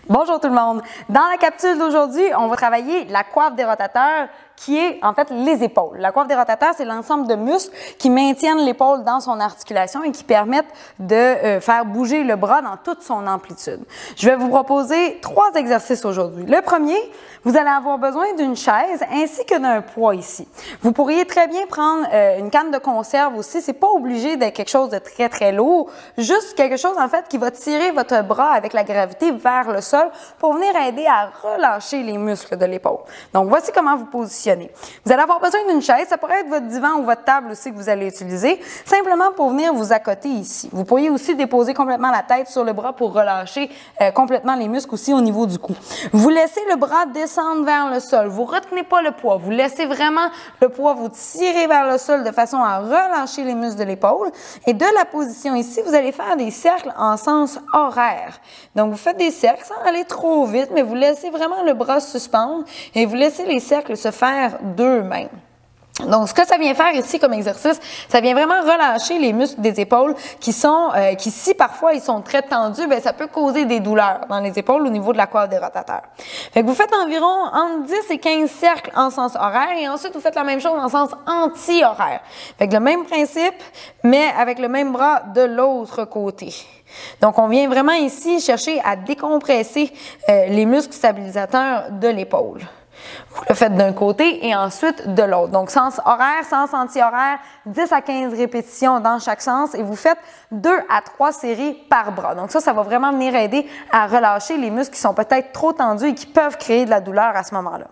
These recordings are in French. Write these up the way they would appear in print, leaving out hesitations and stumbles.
Bonjour tout le monde! Dans la capsule d'aujourd'hui, on va travailler la coiffe des rotateurs qui est en fait les épaules. La coiffe des rotateurs, c'est l'ensemble de muscles qui maintiennent l'épaule dans son articulation et qui permettent de faire bouger le bras dans toute son amplitude. Je vais vous proposer 3 exercices aujourd'hui. Le premier, vous allez avoir besoin d'une chaise ainsi que d'un poids ici. Vous pourriez très bien prendre une canne de conserve aussi. C'est pas obligé d'être quelque chose de très lourd, juste quelque chose en fait qui va tirer votre bras avec la gravité vers le sol pour venir aider à relâcher les muscles de l'épaule. Donc voici comment vous positionnez. Vous allez avoir besoin d'une chaise, ça pourrait être votre divan ou votre table aussi que vous allez utiliser, simplement pour venir vous accoter ici. Vous pourriez aussi déposer complètement la tête sur le bras pour relâcher complètement les muscles aussi au niveau du cou. Vous laissez le bras descendre vers le sol, vous retenez pas le poids, vous laissez vraiment le poids vous tirer vers le sol de façon à relâcher les muscles de l'épaule. Et de la position ici, vous allez faire des cercles en sens horaire. Donc vous faites des cercles sans aller trop vite, mais vous laissez vraiment le bras se suspendre et vous laissez les cercles se faire d'eux-mêmes. Donc, ce que ça vient faire ici comme exercice, ça vient vraiment relâcher les muscles des épaules qui si parfois ils sont très tendus, bien, ça peut causer des douleurs dans les épaules au niveau de la coiffe des rotateurs. Fait que vous faites environ entre 10 et 15 cercles en sens horaire et ensuite vous faites la même chose en sens anti-horaire. Fait que le même principe, mais avec le même bras de l'autre côté. Donc, on vient vraiment ici chercher à décompresser les muscles stabilisateurs de l'épaule. Vous le faites d'un côté et ensuite de l'autre. Donc, sens horaire, sens anti-horaire, 10 à 15 répétitions dans chaque sens et vous faites 2 à 3 séries par bras. Donc, ça va vraiment venir aider à relâcher les muscles qui sont peut-être trop tendus et qui peuvent créer de la douleur à ce moment-là.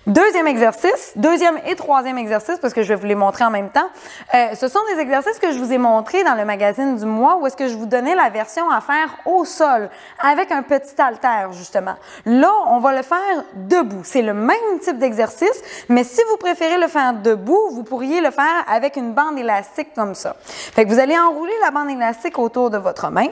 Deuxième exercice, deuxième et troisième exercice, parce que je vais vous les montrer en même temps. Ce sont des exercices que je vous ai montrés dans le magazine du mois où est-ce que je vous donnais la version à faire au sol avec un petit haltère, justement. Là, on va le faire debout. C'est le même type d'exercice, mais si vous préférez le faire debout, vous pourriez le faire avec une bande élastique comme ça. Fait que vous allez enrouler la bande élastique autour de votre main.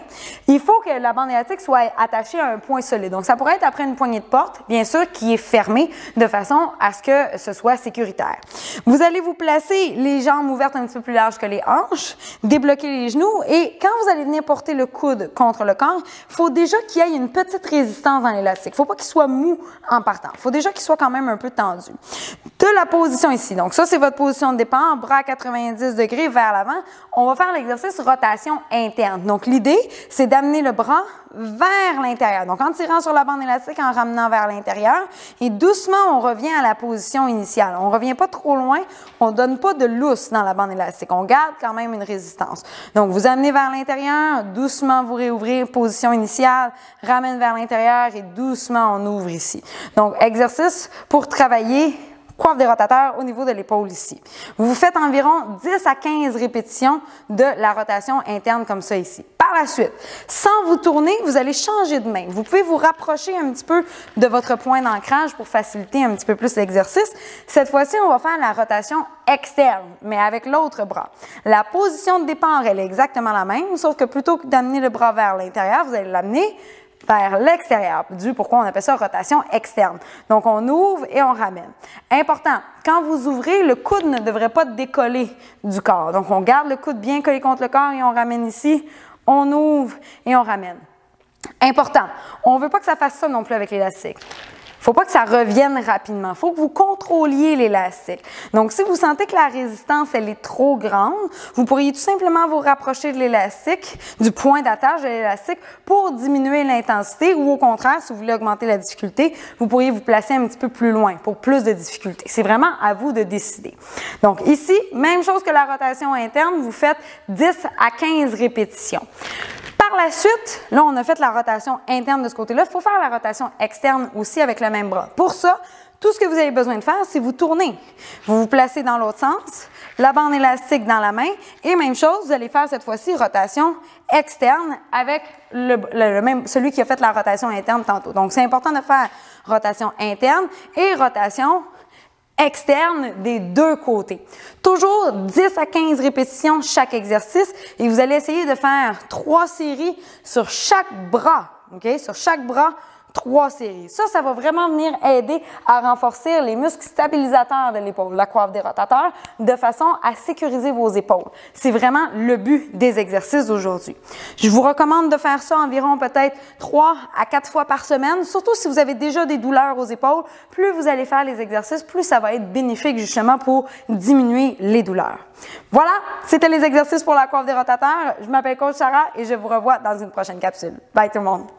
Il faut que la bande élastique soit attachée à un point solide. Donc, ça pourrait être après une poignée de porte, bien sûr, qui est fermée de façon à ce que ce soit sécuritaire. Vous allez vous placer les jambes ouvertes un petit peu plus larges que les hanches, débloquer les genoux et quand vous allez venir porter le coude contre le corps, il faut déjà qu'il y ait une petite résistance dans l'élastique. Il ne faut pas qu'il soit mou en partant. Il faut déjà qu'il soit quand même un peu tendu. De la position ici, donc ça c'est votre position de départ, bras à 90 degrés vers l'avant. On va faire l'exercice rotation interne. Donc l'idée, c'est d'amener le bras vers l'intérieur. Donc en tirant sur la bande élastique, en ramenant vers l'intérieur et doucement on revient à la position initiale. On ne revient pas trop loin, on ne donne pas de lousse dans la bande élastique. On garde quand même une résistance. Donc vous amenez vers l'intérieur, doucement vous réouvrez, position initiale, ramène vers l'intérieur et doucement on ouvre ici. Donc exercice pour travailler coiffe des rotateurs au niveau de l'épaule ici. Vous faites environ 10 à 15 répétitions de la rotation interne comme ça ici. Par la suite, sans vous tourner, vous allez changer de main. Vous pouvez vous rapprocher un petit peu de votre point d'ancrage pour faciliter un petit peu plus l'exercice. Cette fois-ci, on va faire la rotation externe, mais avec l'autre bras. La position de départ, elle est exactement la même, sauf que plutôt que d'amener le bras vers l'intérieur, vous allez l'amener vers l'extérieur, dû pourquoi on appelle ça rotation externe. Donc, on ouvre et on ramène. Important, quand vous ouvrez, le coude ne devrait pas décoller du corps. Donc, on garde le coude bien collé contre le corps et on ramène ici, on ouvre et on ramène. Important, on ne veut pas que ça fasse ça non plus avec l'élastique. Il ne faut pas que ça revienne rapidement. Il faut que vous contrôliez l'élastique. Donc, si vous sentez que la résistance, elle est trop grande, vous pourriez tout simplement vous rapprocher de l'élastique, du point d'attache de l'élastique pour diminuer l'intensité ou au contraire, si vous voulez augmenter la difficulté, vous pourriez vous placer un petit peu plus loin pour plus de difficulté. C'est vraiment à vous de décider. Donc, ici, même chose que la rotation interne, vous faites 10 à 15 répétitions. Par la suite, là, on a fait la rotation interne de ce côté-là. Il faut faire la rotation externe aussi avec le même bras. Pour ça, tout ce que vous avez besoin de faire, c'est vous tourner. Vous vous placez dans l'autre sens, la bande élastique dans la main et même chose, vous allez faire cette fois-ci rotation externe avec celui qui a fait la rotation interne tantôt. Donc, c'est important de faire rotation interne et rotation externe des deux côtés. Toujours 10 à 15 répétitions chaque exercice et vous allez essayer de faire 3 séries sur chaque bras, OK? Sur chaque bras, 3 séries. Ça va vraiment venir aider à renforcer les muscles stabilisateurs de l'épaule, la coiffe des rotateurs, de façon à sécuriser vos épaules. C'est vraiment le but des exercices d'aujourd'hui. Je vous recommande de faire ça environ peut-être 3 à 4 fois par semaine, surtout si vous avez déjà des douleurs aux épaules. Plus vous allez faire les exercices, plus ça va être bénéfique justement pour diminuer les douleurs. Voilà, c'était les exercices pour la coiffe des rotateurs. Je m'appelle Coach Sarah et je vous revois dans une prochaine capsule. Bye tout le monde!